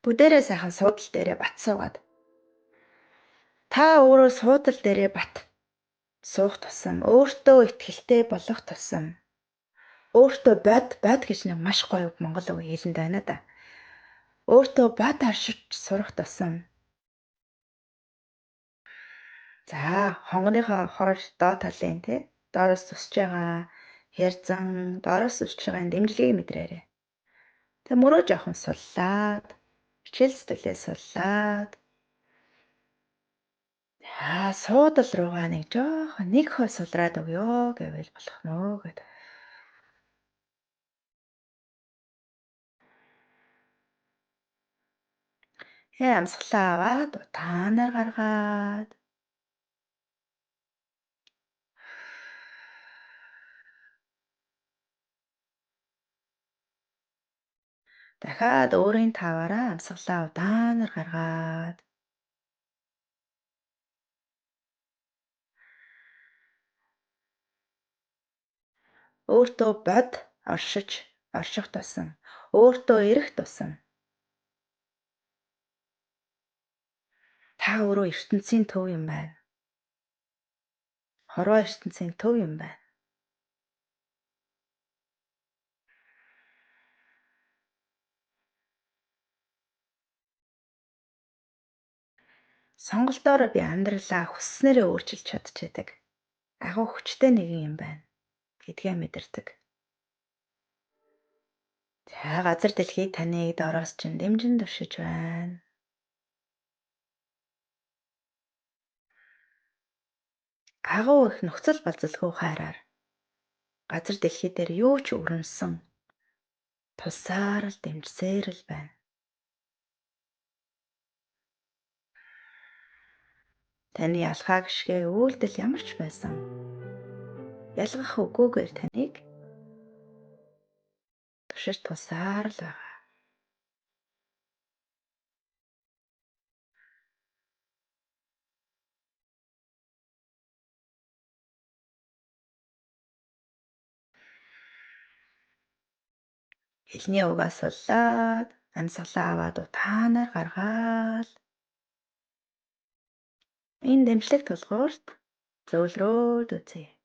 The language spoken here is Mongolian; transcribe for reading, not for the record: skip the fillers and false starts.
Бүгдээрээ сайхан суудал дээрээ бат суугаад. Та өөрөө суудал дээрээ бат суух тусам өөртөө ихтэй болох тусам өөртөө бод гэж нэг маш гоё монгол үг хэлэнд байна да. Өөртөө бод харшиж сурах тусам. За, хонгорынхоо хойш доод талын тий доороос тусч байгаа хэрзан доороос тусч байгаа дэмжлэгийг мэдрээрэй. Тэг мөрөө жоохон суллаад, хичээл зүтгэлээ суллаад. Суудал руугаа нэг жоохон нэг хой сулраад өгөө гэвэл болох нөө гэд. Амсгалаа аваад утаанаар гаргаад. Дахиад өөрийн таваараа амсгалаа удаанаар гаргаад. Өөртөө бод орших тусам, өөртөө ирэх тусам. Та өөрөө ертөнцийн төв юм байна. Хорвоо ертөнцийн төв юм байна. Сонголтоор би амьдралаа хүсснээрээ өөрчилж чадчихдаг. Агуу хүчтэй нэгэн юм байна гэдгээ мэдэрдэг. За, газар дэлхий таныг доороос чинь дэмжин туршиж байна. Агуу их нөхцөл болзолгүй хайраар газар дэлхий дээр юу ч өрнөсөн тусаар л дэмжсээр л байна. Таны алхаа гიშгээ үйлдэл ямар ч байсан ялгах үгүйгээр таныг туршиж тусаар л байгаа. Хэлний угаас суллаад, амьсгалаа аваад утаанаар гаргаад. Энэ дэмжлэг тулгуурт зөвлөрөөд үзье.